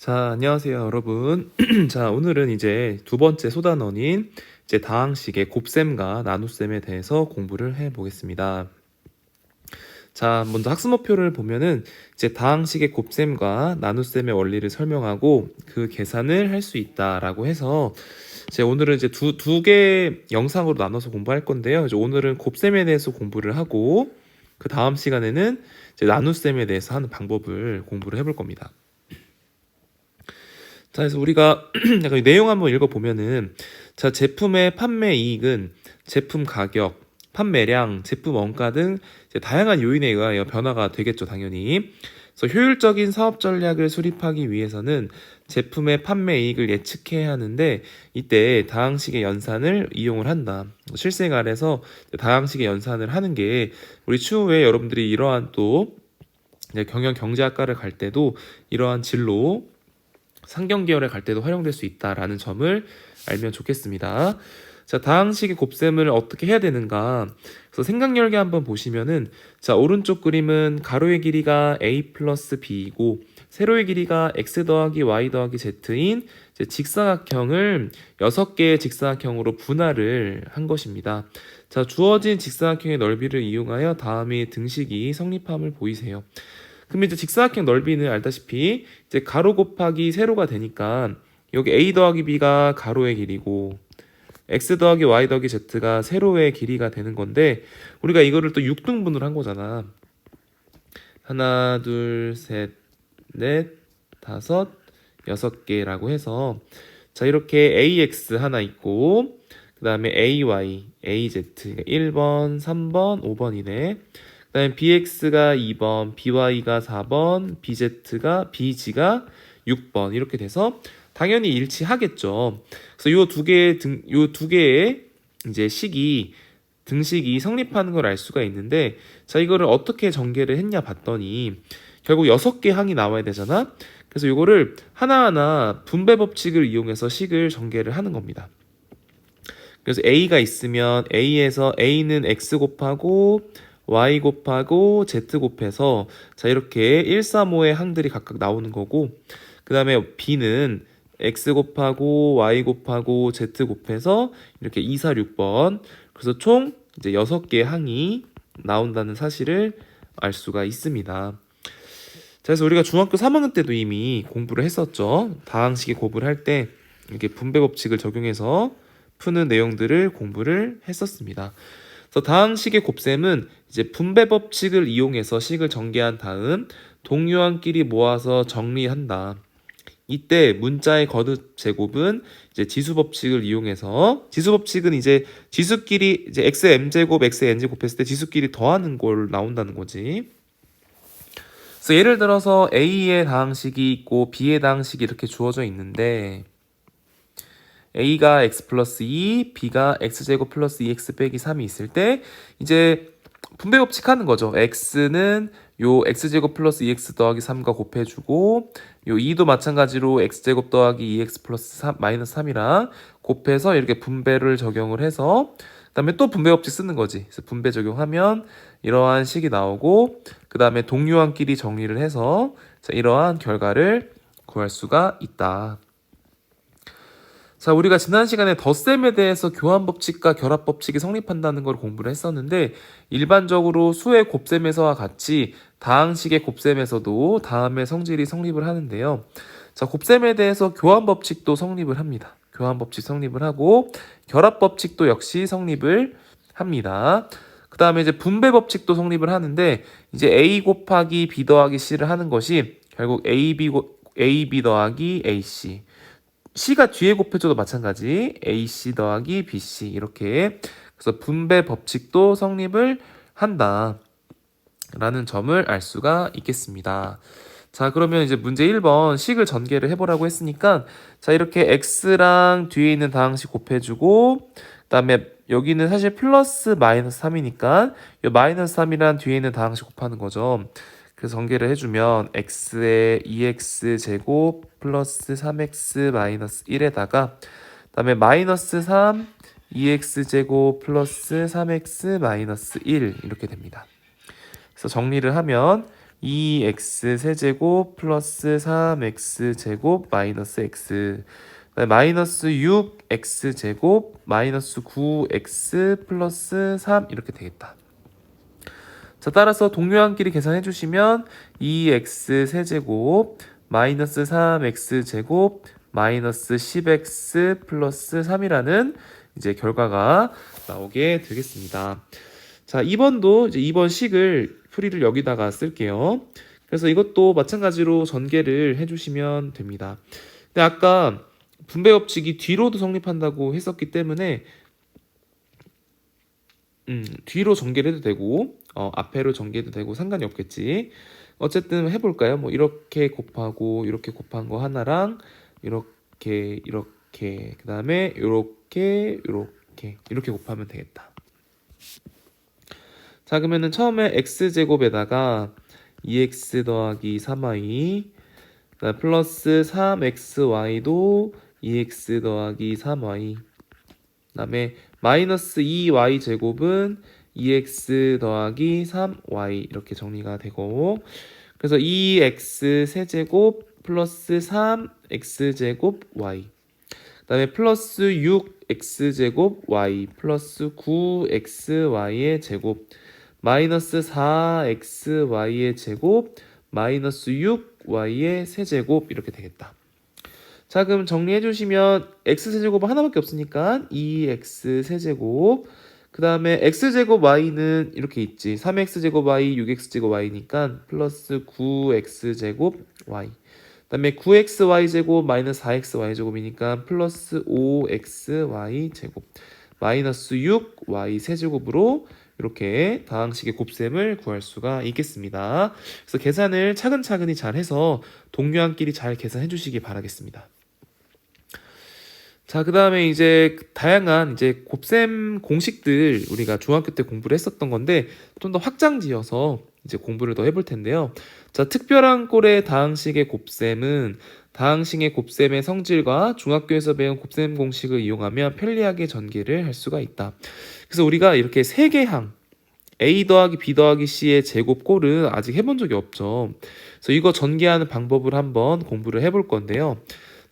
자, 안녕하세요, 여러분. 자, 오늘은 이제 두 번째 소단원인 이제 다항식의 곱셈과 나눗셈에 대해서 공부를 해 보겠습니다. 자, 먼저 학습 목표를 보면은 이제 다항식의 곱셈과 나눗셈의 원리를 설명하고 그 계산을 할 수 있다라고 해서 이제 오늘은 이제 두 개 영상으로 나눠서 공부할 건데요. 이제 오늘은 곱셈에 대해서 공부를 하고 그 다음 시간에는 이제 나눗셈에 대해서 하는 방법을 공부를 해볼 겁니다. 자, 그래서 우리가 약간 이 내용 한번 읽어보면은, 자, 제품의 판매 이익은 제품 가격, 판매량, 제품 원가 등 이제 다양한 요인에 의하여 변화가 되겠죠, 당연히. 그래서 효율적인 사업 전략을 수립하기 위해서는 제품의 판매 이익을 예측해야 하는데, 이때 다항식의 연산을 이용을 한다. 실생활에서 다항식의 연산을 하는 게 우리 추후에 여러분들이 이러한 또 이제 경영경제학과를 갈 때도 이러한 진로 상경 계열에 갈 때도 활용될 수 있다라는 점을 알면 좋겠습니다. 자, 다항식의 곱셈을 어떻게 해야 되는가? 그래서 생각열개 한번 보시면은, 자, 오른쪽 그림은 가로의 길이가 a 플러스 b이고 세로의 길이가 x 더하기 y 더하기 z인 이제 직사각형을 6개의 직사각형으로 분할을 한 것입니다. 자, 주어진 직사각형의 넓이를 이용하여 다음의 등식이 성립함을 보이세요. 그럼 이제 직사각형 넓이는 알다시피 이제 가로 곱하기 세로가 되니까 여기 a 더하기 b가 가로의 길이고 x 더하기 y 더하기 z가 세로의 길이가 되는 건데 우리가 이거를 또 6등분을 한 거잖아. 하나, 둘, 셋, 넷, 다섯, 6개라고 해서 자 이렇게 ax 하나 있고 그 다음에 ay, az 1번, 3번, 5번이네. 그 다음에 bx가 2번, by가 4번, bg가 6번 이렇게 돼서 당연히 일치하겠죠. 그래서 요 두 개의 이제 등식이 성립하는 걸 알 수가 있는데 자 이거를 어떻게 전개를 했냐 봤더니 결국 6개 항이 나와야 되잖아. 그래서 이거를 하나하나 분배 법칙을 이용해서 식을 전개를 하는 겁니다. 그래서 a가 있으면 a에서 a는 x 곱하고 y 곱하고 z 곱해서 자 이렇게 1, 3, 5의 항들이 각각 나오는 거고 그 다음에 b는 x 곱하고 y 곱하고 z 곱해서 이렇게 2, 4, 6번 그래서 총 이제 6개의 항이 나온다는 사실을 알 수가 있습니다. 자, 그래서 우리가 중학교 3학년 때도 이미 공부를 했었죠. 다항식의 곱을 할 때 이렇게 분배 법칙을 적용해서 푸는 내용들을 공부를 했었습니다. 그래서 다항식의 곱셈은 이제 분배 법칙을 이용해서 식을 전개한 다음 동요항끼리 모아서 정리한다. 이때 문자의 거듭 제곱은 이제 지수 법칙을 이용해서 지수 법칙은 이제 지수끼리 이제 xm 제곱 xn 제곱 했을 때 지수끼리 더하는 걸 나온다는 거지. 그래서 예를 들어서 a의 다항식이 있고 b의 다항식이 이렇게 주어져 있는데 a가 x 플러스 2, b가 x제곱 플러스 2x 빼기 3이 있을 때 이제 분배 법칙 하는 거죠. x는 요 x제곱 플러스 2x 더하기 3과 곱해주고 요 2도 마찬가지로 x제곱 더하기 2x 플러스 3, 마이너스 3이랑 곱해서 이렇게 분배를 적용을 해서 그 다음에 또 분배 법칙 쓰는 거지. 그래서 분배 적용하면 이러한 식이 나오고 그 다음에 동요항끼리 정리를 해서 자, 이러한 결과를 구할 수가 있다. 자, 우리가 지난 시간에 덧셈에 대해서 교환법칙과 결합법칙이 성립한다는 걸 공부를 했었는데 일반적으로 수의 곱셈에서와 같이 다항식의 곱셈에서도 다음의 성질이 성립을 하는데요. 자, 곱셈에 대해서 교환법칙도 성립을 합니다. 교환법칙 성립을 하고 결합법칙도 역시 성립을 합니다. 그 다음에 이제 분배법칙도 성립을 하는데 이제 a 곱하기 b 더하기 c를 하는 것이 결국 ab 더하기 ac C가 뒤에 곱해줘도 마찬가지 AC 더하기 BC 이렇게 그래서 분배 법칙도 성립을 한다 라는 점을 알 수가 있겠습니다. 자 그러면 이제 문제 1번 식을 전개를 해보라고 했으니까 자 이렇게 X랑 뒤에 있는 다항식 곱해주고 그 다음에 여기는 사실 플러스 마이너스 3이니까 이 마이너스 3이란 뒤에 있는 다항식 곱하는 거죠. 그래서 전개를 해주면 x의 2x 제곱 플러스 3x 마이너스 1에다가 그 다음에 마이너스 3 2x 제곱 플러스 3x 마이너스 1 이렇게 됩니다. 그래서 정리를 하면 2x 세제곱 플러스 3x 제곱 마이너스 x, 그다음에 마이너스 6x 제곱 마이너스 9x 플러스 3 이렇게 되겠다. 자, 따라서 동료한끼리 계산해 주시면 2x 세제곱 마이너스 3x 제곱 마이너스 10x 플러스 3이라는 이제 결과가 나오게 되겠습니다. 자, 2번도 이제 2번 식을 풀이를 여기다가 쓸게요. 그래서 이것도 마찬가지로 전개를 해주시면 됩니다. 근데 아까 분배 법칙이 뒤로도 성립한다고 했었기 때문에 뒤로 전개를 해도 되고 앞에로 전개해도 되고 상관이 없겠지. 어쨌든 해볼까요? 뭐 이렇게 곱하고 이렇게 곱한 거 하나랑 이렇게 그 다음에 이렇게 곱하면 되겠다. 자, 그러면은 처음에 x제곱에다가 2x 더하기 3y 플러스 3xy도 2x 더하기 3y, 그 다음에 마이너스 2y 제곱은 2x 더하기 3y 이렇게 정리가 되고, 그래서 2x 세제곱 플러스 3x 제곱 y, 그 다음에 플러스 6x 제곱 y 플러스 9xy의 제곱 마이너스 4xy의 제곱 마이너스 6y의 세제곱 이렇게 되겠다. 자, 그럼 정리해 주시면 x세제곱은 하나밖에 없으니까 2x 세제곱, 그 다음에 x제곱 y는 이렇게 있지. 3x제곱 y 6x제곱 y니까 플러스 9x제곱 y, 그 다음에 9xy제곱 마이너스 4xy제곱이니까 플러스 5xy제곱 마이너스 6y 세제곱으로 이렇게 다항식의 곱셈을 구할 수가 있겠습니다. 그래서 계산을 차근차근히 잘 해서 동료한끼리 잘 계산해 주시기 바라겠습니다. 자, 그 다음에 이제 다양한 이제 곱셈 공식들 우리가 중학교 때 공부를 했었던 건데 좀 더 확장지어서 이제 공부를 더 해볼 텐데요. 자, 특별한 꼴의 다항식의 곱셈은 다항식의 곱셈의 성질과 중학교에서 배운 곱셈 공식을 이용하면 편리하게 전개를 할 수가 있다. 그래서 우리가 이렇게 세 개 항 a 더하기 b 더하기 c의 제곱 꼴은 아직 해본 적이 없죠. 그래서 이거 전개하는 방법을 한번 공부를 해볼 건데요.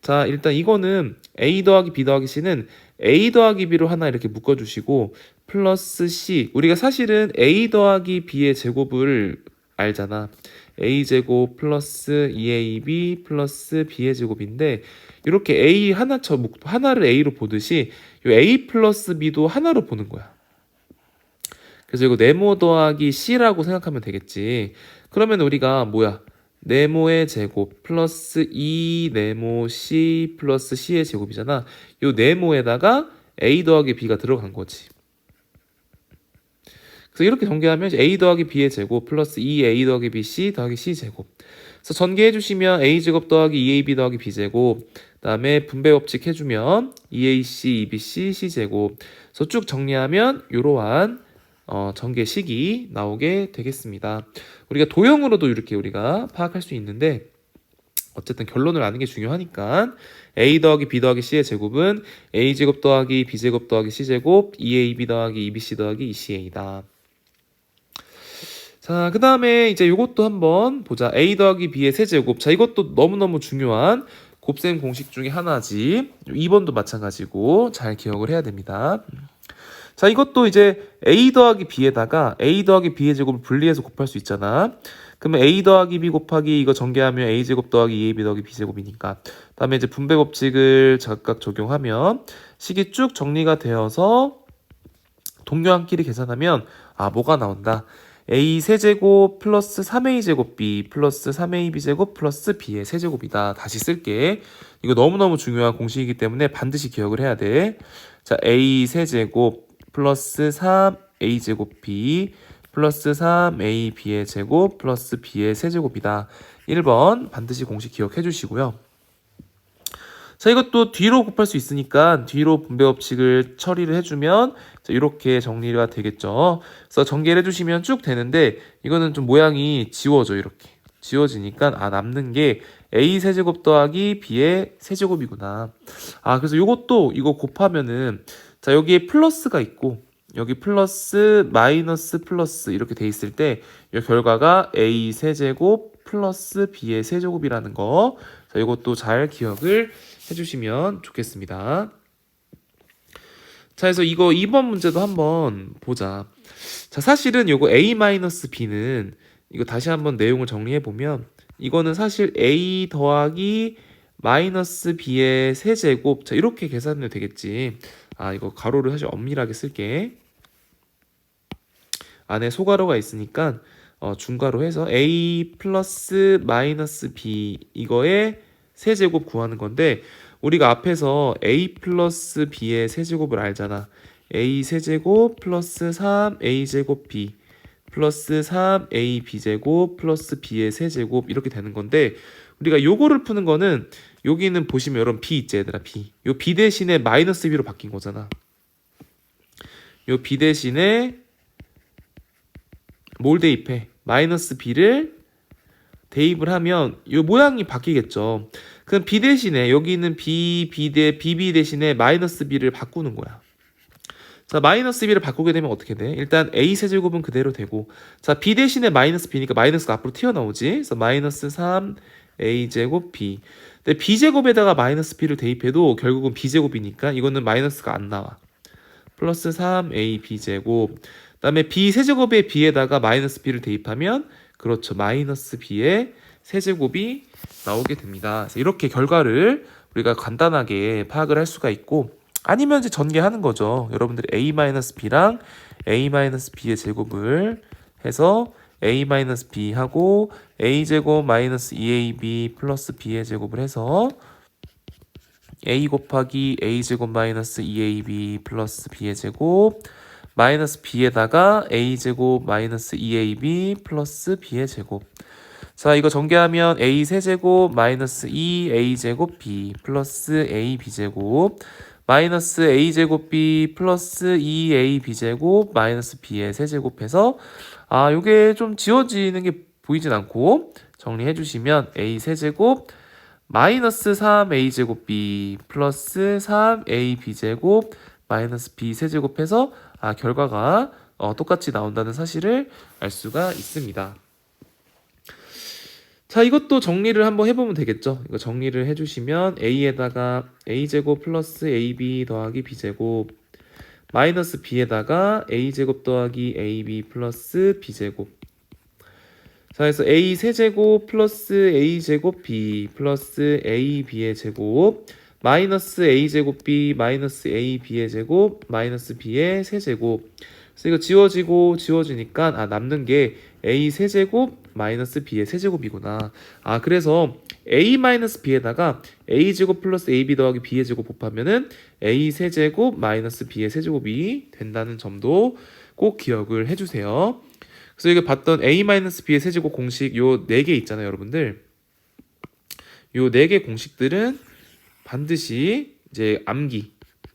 자, 일단 이거는 a 더하기 b 더하기 c는 a 더하기 b로 하나 이렇게 묶어주시고 플러스 c, 우리가 사실은 a 더하기 b의 제곱을 알잖아. a제곱 플러스 2ab 플러스 b의 제곱인데 이렇게 a 하나를 a로 보듯이 이 a 플러스 b도 하나로 보는 거야. 그래서 이거 네모 더하기 c라고 생각하면 되겠지. 그러면 우리가 뭐야? 네모의 제곱 플러스 2네모 c 플러스 c의 제곱이잖아. 이 네모에다가 a 더하기 b가 들어간 거지. 그래서 이렇게 전개하면 a 더하기 b의 제곱 플러스 2a 더하기 b c 더하기 c 제곱. 그래서 전개해 주시면 a 제곱 더하기 2ab 더하기 b 제곱, 그다음에 분배 법칙 해주면 2ac 2bc c 제곱. 그래서 쭉 정리하면 이러한 전개식이 나오게 되겠습니다. 우리가 도형으로도 이렇게 우리가 파악할 수 있는데 어쨌든 결론을 아는 게 중요하니까 a 더하기 b 더하기 c의 제곱은 a 제곱 더하기 b 제곱 더하기 c 제곱 2ab 더하기 2bc 더하기 2ca다. 자, 그 다음에 이제 이것도 한번 보자. a 더하기 b의 세제곱. 자, 이것도 너무너무 중요한 곱셈 공식 중에 하나지. 2번도 마찬가지고 잘 기억을 해야 됩니다. 자, 이것도 이제 a 더하기 b에다가 a 더하기 b의 제곱을 분리해서 곱할 수 있잖아. 그러면 a 더하기 b 곱하기 이거 전개하면 a 제곱 더하기 2ab 더하기 b 제곱이니까. 다음에 이제 분배 법칙을 각각 적용하면 식이 쭉 정리가 되어서 동료한끼리 계산하면 뭐가 나온다. a 세제곱 플러스 3a 제곱 b 플러스 3ab 제곱 플러스 b의 세제곱이다. 다시 쓸게. 이거 너무너무 중요한 공식이기 때문에 반드시 기억을 해야 돼. 자, a 세제곱 플러스 3a 제곱 b 플러스 3a b의 제곱 플러스 b의 세제곱이다. 1번 반드시 공식 기억해 주시고요. 자, 이것도 뒤로 곱할 수 있으니까 뒤로 분배 법칙을 처리를 해주면 이렇게 정리가 되겠죠. 그래서 전개를 해주시면 쭉 되는데 이거는 좀 모양이 지워져. 이렇게 지워지니까 남는 게 a 세제곱 더하기 b의 세제곱이구나. 그래서 이것도 이거 곱하면은 자, 여기에 플러스가 있고 여기 플러스 마이너스 플러스 이렇게 돼 있을 때 이 결과가 a 세제곱 플러스 b의 세제곱이라는 거. 자, 이것도 잘 기억을 해주시면 좋겠습니다. 자, 그래서 이거 2번 문제도 한번 보자. 자, 사실은 요거 a-b는 이거 다시 한번 내용을 정리해 보면 이거는 사실 a 더하기 마이너스 b의 세제곱. 자, 이렇게 계산해도 되겠지. 아, 이거 가로를 사실 엄밀하게 쓸게. 안에 소가로가 있으니까 중가로 해서 a 플러스 마이너스 b 이거의 세제곱 구하는 건데 우리가 앞에서 a 플러스 b의 세제곱을 알잖아. a 세제곱 플러스 3a 제곱 b 플러스 3a b제곱 플러스 b의 세제곱 이렇게 되는 건데 우리가 요거를 푸는 거는 여기는 보시면 여러분 b 있지 얘들아 b. 요 b 대신에 마이너스 b로 바뀐 거잖아. 요 b 대신에 뭘 대입해? 마이너스 b를 대입을 하면 이 모양이 바뀌겠죠. 그럼 b 대신에 여기 있는 bb 대신에 마이너스 b를 바꾸는 거야. 자, 마이너스 b를 바꾸게 되면 어떻게 돼? 일단 a 세제곱은 그대로 되고 자, b 대신에 마이너스 b니까 마이너스가 앞으로 튀어나오지. 그래서 마이너스 3a 제곱 b. 근데 b제곱에다가 마이너스 b를 대입해도 결국은 b제곱이니까 이거는 마이너스가 안 나와. 플러스 3a b제곱. 그다음에 b 세제곱의 b에다가 마이너스 b를 대입하면 그렇죠. 마이너스 b의 세제곱이 나오게 됩니다. 그래서 이렇게 결과를 우리가 간단하게 파악을 할 수가 있고 아니면 이제 전개하는 거죠. 여러분들이 a-b랑 a-b의 제곱을 해서 a-b 하고 a제곱 마이너스 2ab 플러스 b의 제곱을 해서 a 곱하기 a제곱 마이너스 2ab 플러스 b의 제곱 마이너스 b에다가 a제곱 마이너스 2ab 플러스 b의 제곱. 자, 이거 전개하면 a 세제곱 마이너스 2a제곱 b 플러스 ab제곱 마이너스 a제곱 b 플러스 2ab제곱 마이너스 b의 세제곱해서 아, 요게 좀 지워지는 게 보이진 않고 정리해 주시면 a 세제곱 마이너스 3a제곱 b 플러스 3ab제곱 마이너스 b 세제곱해서 아, 결과가 똑같이 나온다는 사실을 알 수가 있습니다. 자, 이것도 정리를 한번 해보면 되겠죠. 이거 정리를 해주시면 a에다가 a제곱 플러스 ab 더하기 b제곱 마이너스 b에다가 a제곱 더하기 ab 플러스 b제곱. 자, 그래서 a 세제곱 플러스 a제곱 b 플러스 ab의 제곱 마이너스 a제곱 b 마이너스 ab의 제곱 마이너스 b의 세제곱. 그래서 이거 지워지니까 아, 남는 게 a 세제곱 마이너스 b의 세제곱이구나. 아, 그래서 a 마이너스 b에다가 a제곱 플러스 ab 더하기 b의 제곱 곱하면은 a 세제곱 마이너스 b의 세제곱이 된다는 점도 꼭 기억을 해주세요. 그래서 이거 봤던 a 마이너스 b의 세제곱 공식 요 4개 있잖아요, 여러분들. 요 4개 공식들은 반드시 이제 암기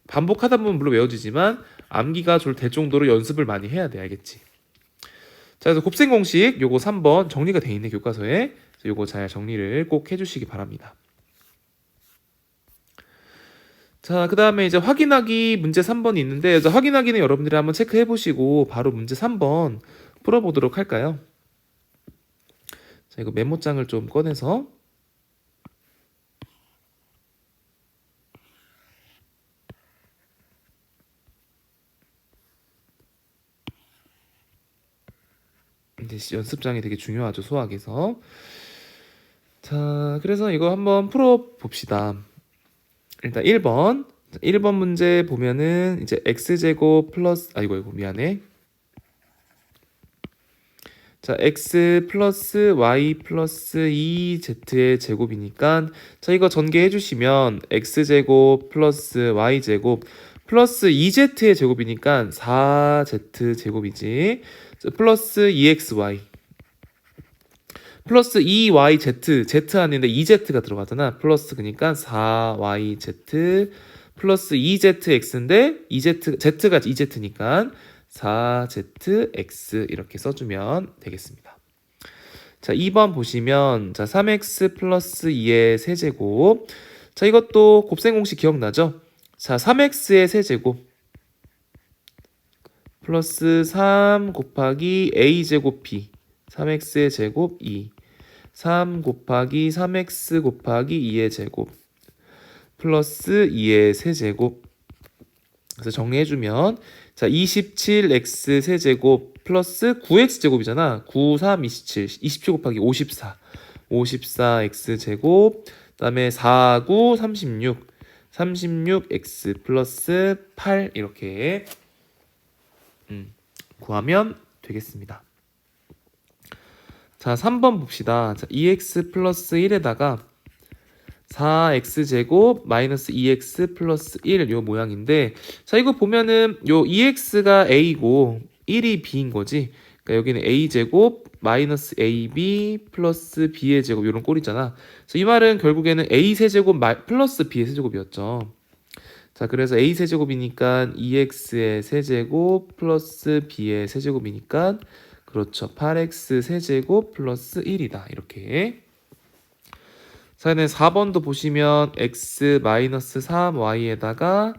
반복하다 보면 물론 외워지지만 암기가 될 정도로 연습을 많이 해야 돼. 알겠지? 자, 그래서 곱셈 공식 요거 3번 정리가 돼 있네, 교과서에. 요거 잘 정리를 꼭 해주시기 바랍니다. 자, 그 다음에 이제 확인하기 문제 3번이 있는데 확인하기는 여러분들이 한번 체크해 보시고 바로 문제 3번 풀어보도록 할까요? 자, 이거 메모장을 좀 꺼내서 이제 연습장이 되게 중요하죠, 수학에서. 자, 그래서 이거 한번 풀어봅시다. 일단 1번 문제 보면은 이제 x제곱 플러스 아이고 미안해. 자, x 플러스 y 플러스 2z의 제곱이니까 자, 이거 전개해 주시면 x제곱 플러스 y제곱 플러스 2z의 제곱이니까 4z 제곱이지. 플러스 2xy 플러스 2yz z 안인데 2z가 들어가잖아. 플러스 그러니까 4yz 플러스 2zx인데 z가 2z니까 4zx 이렇게 써주면 되겠습니다. 자, 2번 보시면 자 3x 플러스 2의 세제곱. 자, 이것도 곱셈 공식 기억나죠? 자, 3x의 세제곱 플러스 3 곱하기 a제곱 b 3x의 제곱 2 3 곱하기 3x 곱하기 2의 제곱 플러스 2의 세제곱. 그래서 정리해주면 자 27x 세제곱 플러스 9x 제곱이잖아. 9, 3, 27 27 곱하기 54 54x 제곱 그다음에 4, 9, 36 36x 플러스 8 이렇게 구하면 되겠습니다. 자 3번 봅시다. 자 2x 플러스 1에다가 4x제곱 마이너스 2x 플러스 1 요 모양인데 자 이거 보면은 요 2x가 a고 1이 b인 거지. 그러니까 여기는 a제곱 마이너스 ab 플러스 b의 제곱 요런 꼴이잖아. 그래서 이 말은 결국에는 a 세제곱 플러스 b의 세제곱이었죠. 자 그래서 a 세제곱이니까 2x의 세제곱 플러스 b의 세제곱이니까 그렇죠. 8x 세제곱 플러스 1이다. 이렇게. 자, 4번도 보시면 x 마이너스 3y에다가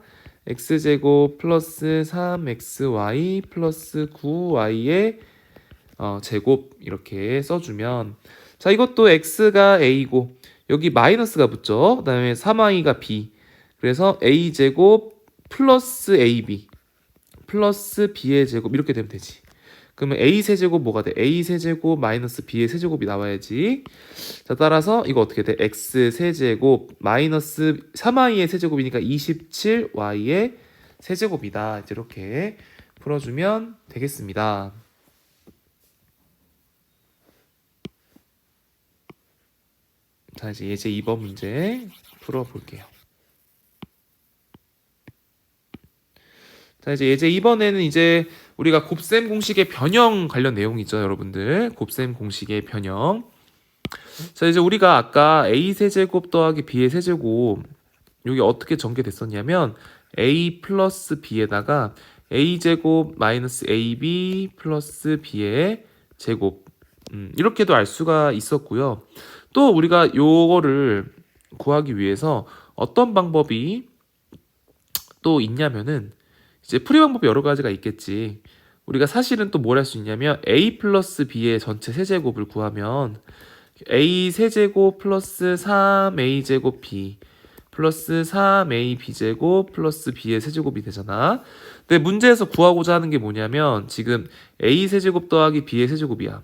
x제곱 플러스 3xy 플러스 9y의 제곱 이렇게 써주면 자 이것도 x가 a고 여기 마이너스가 붙죠. 그 다음에 3y가 b 그래서 a제곱 플러스 ab 플러스 b의 제곱 이렇게 되면 되지. 그러면 a 세제곱 뭐가 돼? a 세제곱 마이너스 b의 세제곱이 나와야지. 자 따라서 이거 어떻게 돼? x 세제곱 마이너스 3y의 세제곱이니까 27y의 세제곱이다. 이제 이렇게 풀어주면 되겠습니다. 자 이제 예제 2번 문제 풀어볼게요. 자 이제 예제 2번에는 이제 우리가 곱셈 공식의 변형 관련 내용이죠, 여러분들. 곱셈 공식의 변형. 자 이제 우리가 아까 a 세제곱 더하기 b의 세제곱 여기 어떻게 전개됐었냐면 a 플러스 b에다가 a 제곱 마이너스 ab 플러스 b의 제곱 이렇게도 알 수가 있었고요. 또 우리가 요거를 구하기 위해서 어떤 방법이 또 있냐면은 이제 풀이 방법이 여러 가지가 있겠지. 우리가 사실은 또 뭘 할 수 있냐면 a 플러스 b의 전체 세제곱을 구하면 a 세제곱 플러스 3a 제곱 b 플러스 3ab 제곱 플러스 b의 세제곱이 되잖아. 근데 문제에서 구하고자 하는 게 뭐냐면 지금 a 세제곱 더하기 b의 세제곱이야.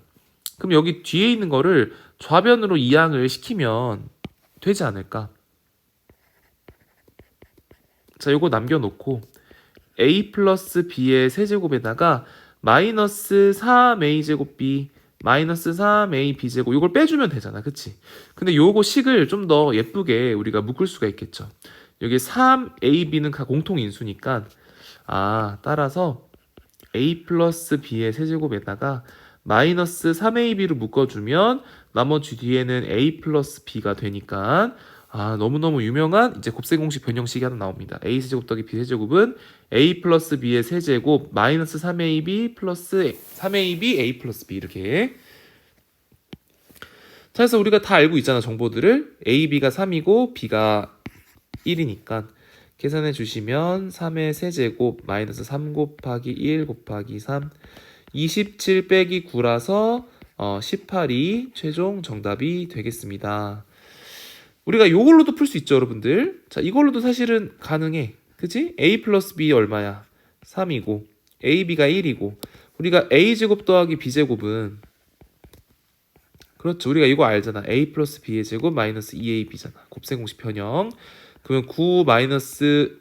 그럼 여기 뒤에 있는 거를 좌변으로 이항을 시키면 되지 않을까? 자, 요거 남겨놓고 a 플러스 b의 세제곱에다가 마이너스 3a 제곱 b 마이너스 3a b제곱 이걸 빼주면 되잖아. 그치? 근데 요거 식을 좀 더 예쁘게 우리가 묶을 수가 있겠죠. 여기 3ab는 다 공통인수니까 따라서 a 플러스 b의 세제곱에다가 마이너스 3ab를 묶어주면 나머지 뒤에는 a 플러스 b가 되니까 너무너무 유명한 이제 곱셈 공식 변형식이 하나 나옵니다. a 세제곱 더하기 b 세제곱은 a 플러스 b의 세제곱 마이너스 3ab 플러스 3ab a 플러스 b 이렇게. 자, 그래서 우리가 다 알고 있잖아, 정보들을. ab가 3이고 b가 1이니까 계산해 주시면 3의 세제곱 마이너스 3 곱하기 1 곱하기 3 27 빼기 9라서 18이 최종 정답이 되겠습니다. 우리가 이걸로도 풀 수 있죠, 여러분들. 자, 이걸로도 사실은 가능해. 그치? a 플러스 b 얼마야? 3이고 ab가 1이고 우리가 a제곱 더하기 b제곱은 그렇죠. 우리가 이거 알잖아. a 플러스 b의 제곱 마이너스 2ab잖아. 곱셈 공식 변형. 그러면 9 마이너스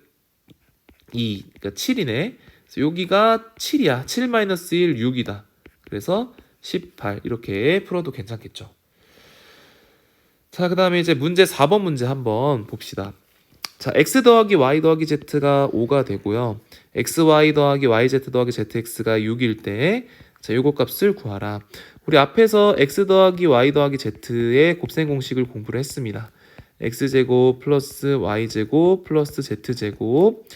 2, 그러니까 7이네. 그래서 여기가 7이야. 7 마이너스 1, 6이다. 그래서 18 이렇게 풀어도 괜찮겠죠. 자, 그 다음에 이제 문제 4번 문제 한번 봅시다. 자, x 더하기 y 더하기 z가 5가 되고요. xy 더하기 yz 더하기 zx가 6일 때 자, 요거 값을 구하라. 우리 앞에서 x 더하기 y 더하기 z의 곱셈 공식을 공부를 했습니다. x제곱 플러스 y제곱 플러스 z제곱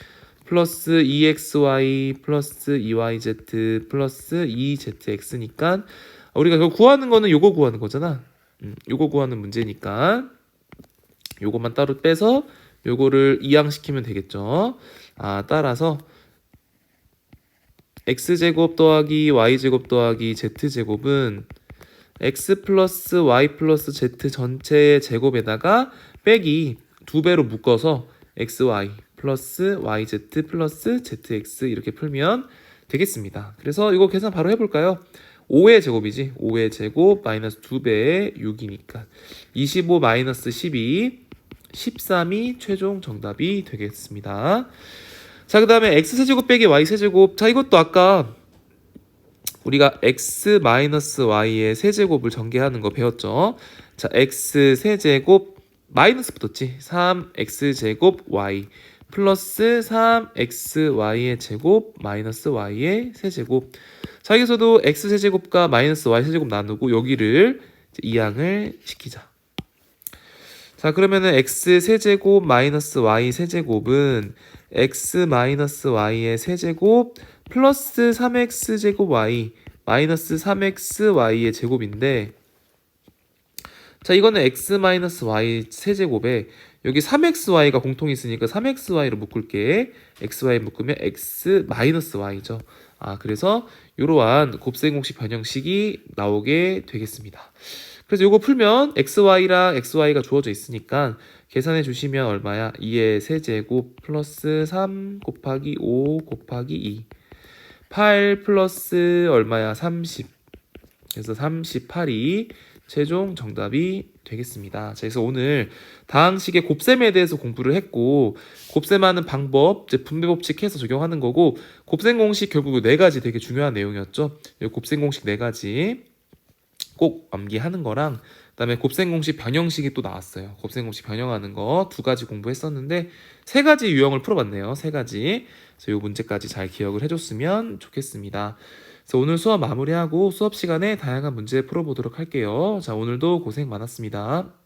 플러스 2xy 플러스 2yz 플러스 2zx니까 우리가 그거 구하는 거는 요거 구하는 거잖아. 요거 구하는 문제니까 요것만 따로 빼서 요거를 이항시키면 되겠죠. 따라서 x제곱 더하기 y제곱 더하기 z제곱은 x 플러스 y 플러스 z 전체의 제곱에다가 빼기 2배로 묶어서 xy 플러스 yz 플러스 zx 이렇게 풀면 되겠습니다. 그래서 이거 계산 바로 해볼까요? 5의 제곱이지. 5의 제곱 마이너스 2배의 6이니까 25 마이너스 12 13이 최종 정답이 되겠습니다. 자, 그 다음에 x세제곱 빼기 y세제곱. 자, 이것도 아까 우리가 x 마이너스 y의 세제곱을 전개하는 거 배웠죠. 자, x 세제곱 마이너스 붙었지. 3x제곱 y 플러스 3xy의 제곱 마이너스 y의 세제곱. 자, 여기서도 x 세제곱과 마이너스 y 세제곱 나누고 여기를 이항을 시키자. 자, 그러면은 x 세제곱 마이너스 y 세제곱은 x 마이너스 y의 세제곱 플러스 3x 제곱 y 마이너스 3xy의 제곱인데, 자, 이거는 x 마이너스 y 세제곱에 여기 3xy가 공통이 있으니까 3xy로 묶을게. xy 묶으면 x 마이너스 y죠. 그래서 이러한 곱셈공식 변형식이 나오게 되겠습니다. 그래서 이거 풀면 xy랑 xy가 주어져 있으니까 계산해 주시면 얼마야? 2의 세제곱 플러스 3 곱하기 5 곱하기 2 8 플러스 얼마야? 30. 그래서 38이 최종 정답이 되겠습니다. 자, 그래서 오늘 다항식의 곱셈에 대해서 공부를 했고, 곱셈하는 방법, 이제 분배 법칙해서 적용하는 거고, 곱셈 공식 결국 4가지 되게 중요한 내용이었죠. 이 곱셈 공식 4가지 꼭 암기하는 거랑, 그다음에 곱셈 공식 변형식이 또 나왔어요. 곱셈 공식 변형하는 거 2가지 공부했었는데 3가지 유형을 풀어봤네요. 3가지. 그래서 이 문제까지 잘 기억을 해줬으면 좋겠습니다. 그래서 오늘 수업 마무리하고 수업 시간에 다양한 문제 풀어보도록 할게요. 자, 오늘도 고생 많았습니다.